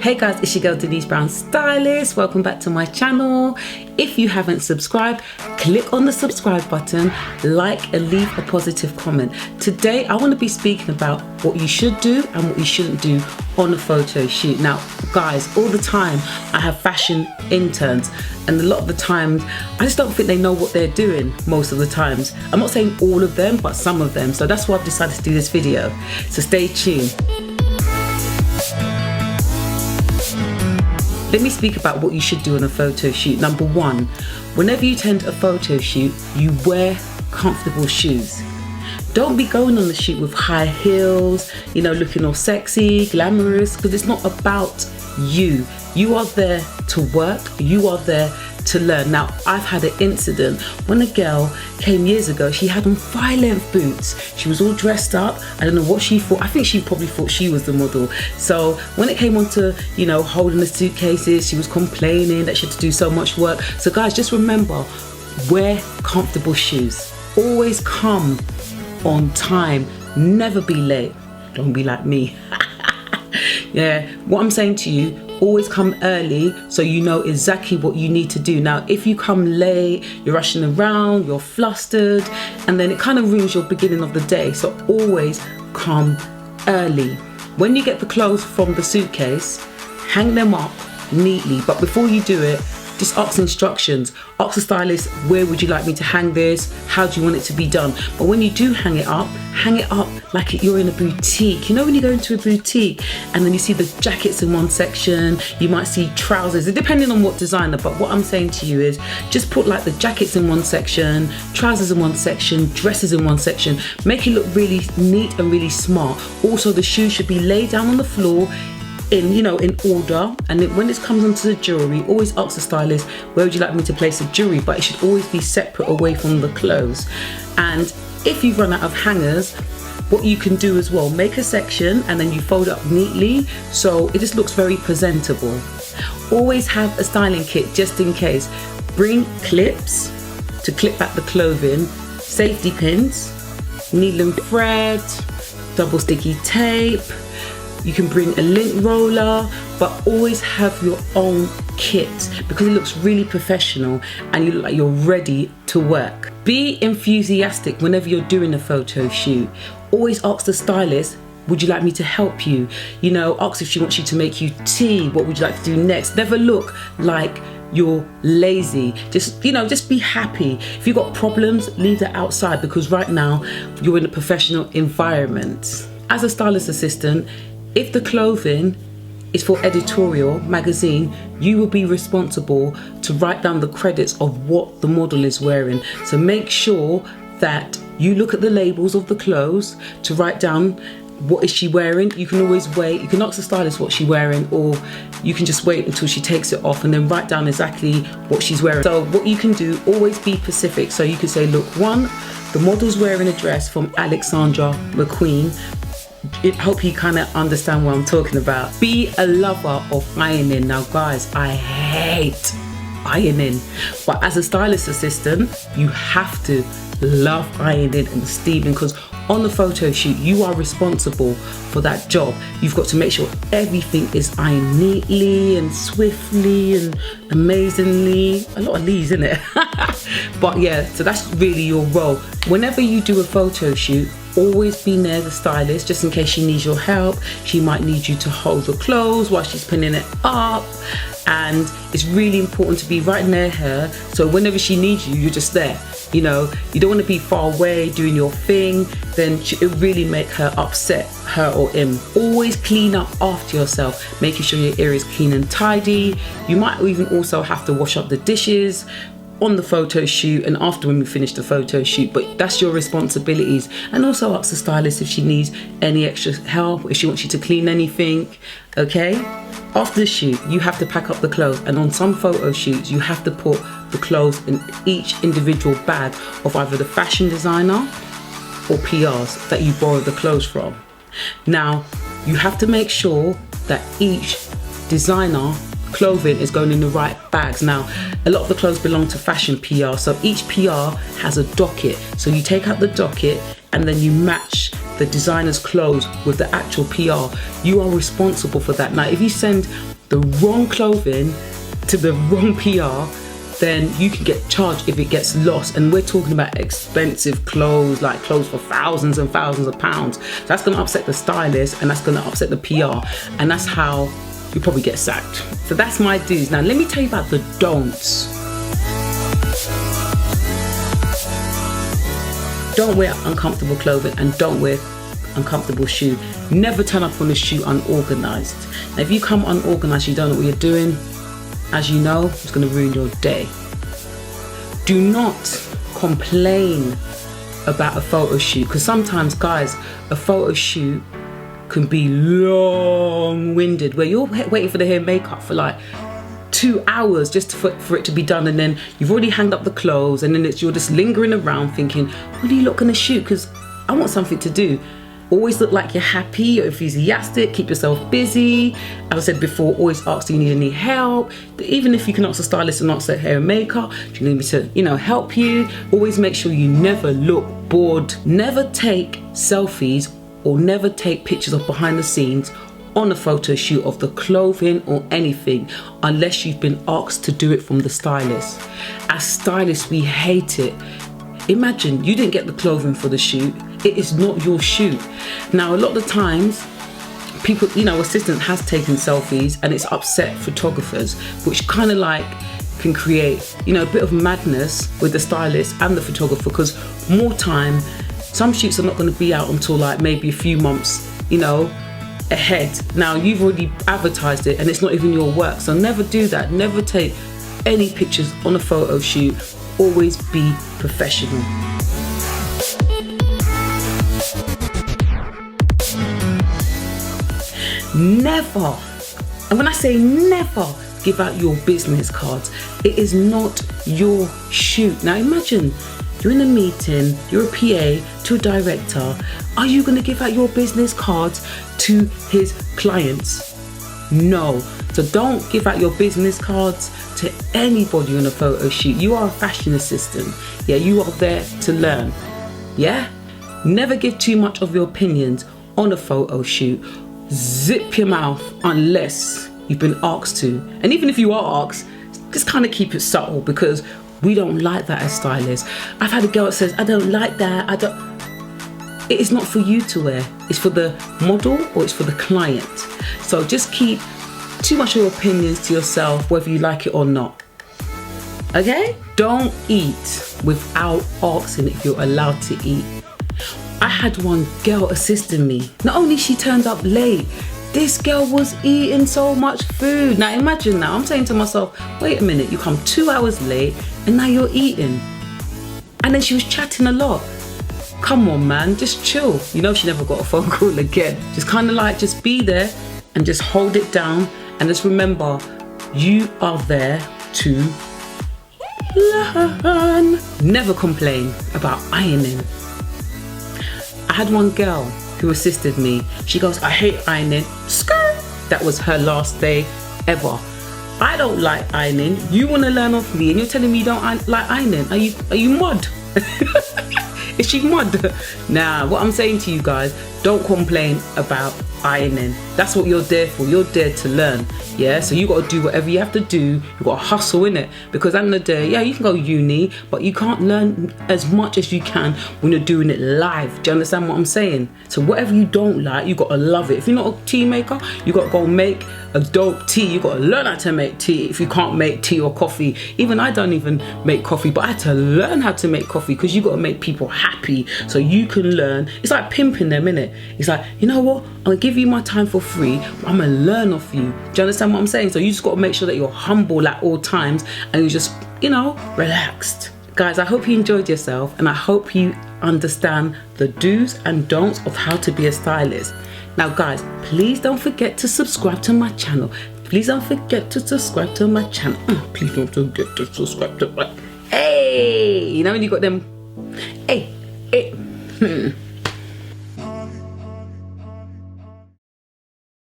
Hey guys, it's your girl Denise Brown, Stylist. Welcome back to my channel. If you haven't subscribed, click on the subscribe button, like and leave a positive comment. Today I want to be speaking about what you should do and what you shouldn't do on a photo shoot. Now guys, all the time I have fashion interns, and a lot of the times I just don't think they know what they're doing most of the times. I'm not saying all of them, but some of them. So that's why I've decided to do this video. So stay tuned. Let me speak about what you should do on a photo shoot. Number one, whenever you attend a photo shoot, you wear comfortable shoes. Don't be going on the shoot with high heels, looking all sexy, glamorous, because it's not about you. You are there to work, you are there to learn. Now, I've had an incident when a girl came years ago. She had on thigh-length boots. She was all dressed up. I don't know what she thought. I think she probably thought she was the model. So when it came on to, holding the suitcases, she was complaining that she had to do so much work. So guys, just remember, wear comfortable shoes. Always come on time. Never be late. Don't be like me. Yeah, what I'm saying to you, always come early so you know exactly what you need to do. Now, if you come late, you're rushing around, you're flustered, and then it kind of ruins your beginning of the day. So always come early. When you get the clothes from the suitcase, hang them up neatly. But before you do it, just ask instructions. Ask the stylist, where would you like me to hang this? How do you want it to be done? But when you do hang it up like you're in a boutique. You know when you go into a boutique and then you see the jackets in one section, you might see trousers, depending on what designer. But what I'm saying to you is just put like the jackets in one section, trousers in one section, dresses in one section. Make it look really neat and really smart. Also, the shoes should be laid down on the floor in order. And then when it comes onto the jewelry, always ask the stylist, where would you like me to place the jewelry? But it should always be separate away from the clothes. And if you run out of hangers, what you can do as well, make a section and then you fold up neatly so it just looks very presentable. Always have a styling kit just in case. Bring clips to clip back the clothing, safety pins, needle and thread, double sticky tape. You can bring a lint roller, but always have your own kit because it looks really professional and you look like you're ready to work. Be enthusiastic whenever you're doing a photo shoot. Always ask the stylist, would you like me to help you? Ask if she wants you to make you tea. What would you like to do next? Never look like you're lazy. Just be happy. If you've got problems, leave that outside because right now you're in a professional environment. As a stylist assistant, if the clothing is for editorial magazine, you will be responsible to write down the credits of what the model is wearing. So make sure that you look at the labels of the clothes to write down what is she wearing. You can always wait. You can ask the stylist what she's wearing, or you can just wait until she takes it off and then write down exactly what she's wearing. So what you can do, always be specific. So you can say, look, one, the model's wearing a dress from Alexandra McQueen. I hope you kind of understand what I'm talking about. Be a lover of ironing. Now guys, I hate ironing, but as a stylist assistant, you have to love ironing and steaming because on the photo shoot, you are responsible for that job. You've got to make sure everything is ironed neatly and swiftly and amazingly. A lot of these, isn't it? But yeah, so that's really your role. Whenever you do a photo shoot, always be near the stylist just in case she needs your help. She might need you to hold the clothes while she's pinning it up. And it's really important to be right near her. So whenever she needs you, you're just there. You don't want to be far away doing your thing, then it really make her upset, her or him. Always clean up after yourself, making sure your area is clean and tidy. You might even also have to wash up the dishes on the photo shoot and after when we finish the photo shoot, but that's your responsibilities. And also ask the stylist if she needs any extra help, if she wants you to clean anything, okay? After the shoot, you have to pack up the clothes, and on some photo shoots, you have to put the clothes in each individual bag of either the fashion designer or PRs that you borrowed the clothes from. Now, you have to make sure that each designer clothing is going in the right bags. Now, a lot of the clothes belong to fashion PR, so each PR has a docket. So you take out the docket and then you match the designer's clothes with the actual PR. You are responsible for that. Now, if you send the wrong clothing to the wrong PR, then you can get charged if it gets lost. And we're talking about expensive clothes, like clothes for thousands and thousands of pounds. That's going to upset the stylist, and that's going to upset the PR, and that's how you probably get sacked. So that's my do's. Now let me tell you about the don'ts. Don't wear uncomfortable clothing and don't wear uncomfortable shoe. Never turn up on a shoot unorganized. Now if you come unorganized, you don't know what you're doing, as you know, it's going to ruin your day. Do not complain about a photo shoot, because sometimes, guys, a photo shoot can be long-winded, where you're waiting for the hair and makeup for like 2 hours just for it to be done, and then you've already hanged up the clothes, and then you're just lingering around thinking, when are you not going to shoot? Because I want something to do. Always look like you're happy, you're enthusiastic, keep yourself busy. As I said before, always ask, do you need any help? Even if you can ask a stylist and ask their hair and makeup, do you need me to, help you? Always make sure you never look bored. Never take selfies or never take pictures of behind the scenes on a photo shoot of the clothing or anything unless you've been asked to do it from the stylist. As stylists, we hate it. Imagine you didn't get the clothing for the shoot. It is not your shoot. Now, a lot of the times, people, assistant has taken selfies and it's upset photographers, which kind of like can create, a bit of madness with the stylist and the photographer, because more time, some shoots are not going to be out until like maybe a few months, ahead. Now, you've already advertised it and it's not even your work. So never do that. Never take any pictures on a photo shoot. Always be professional. Never, and when I say never, give out your business cards. It is not your shoot. Now imagine you're in a meeting, you're a PA to a director. Are you going to give out your business cards to his clients? No. So don't give out your business cards to anybody on a photo shoot. You are a fashion assistant. Yeah, you are there to learn. Yeah? Never give too much of your opinions on a photo shoot. Zip your mouth unless you've been asked to. And even if you are asked, just kind of keep it subtle, because we don't like that as stylists. I've had a girl that says, I don't like that. It is not for you to wear. It's for the model or it's for the client. So just keep too much of your opinions to yourself, whether you like it or not. Okay? Don't eat without asking if you're allowed to eat. I had one girl assisting me. Not only she turned up late, this girl was eating so much food. Now imagine now, I'm saying to myself, wait a minute, you come 2 hours late and now you're eating. And then she was chatting a lot. Come on, man, just chill. She never got a phone call again. Just kind of like, just be there and just hold it down. And just remember, you are there to learn. Never complain about ironing. I had one girl who assisted me. She goes, I hate ironing. Skirt. That was her last day ever. I don't like ironing. You want to learn off me and you're telling me you don't like ironing. Are you mud? Is she mud? Nah, what I'm saying to you guys, don't complain about ironing. That's what you're there for. You're there to learn. Yeah, so you got to do whatever you have to do. You got to hustle in it, because at the end of the day, yeah, you can go uni, but you can't learn as much as you can when you're doing it live. Do you understand what I'm saying? So whatever you don't like, you got to love it. If you're not a tea maker, you got to go make a dope tea. You got to learn how to make tea. If you can't make tea or coffee, even I don't even make coffee, but I had to learn how to make coffee, because you got to make people happy so you can learn. It's like pimping them, innit? It's like, you know what? I'm gonna give you my time for free, but I'm gonna learn off you. Do you understand what I'm saying? So you just got to make sure that you're humble at all times and you're just, relaxed. Guys, I hope you enjoyed yourself, and I hope you understand the do's and don'ts of how to be a stylist. Now guys, please don't forget to subscribe to my channel. Please don't forget to subscribe to my channel. Please don't forget to subscribe to my... Hey! When you got them... Hey!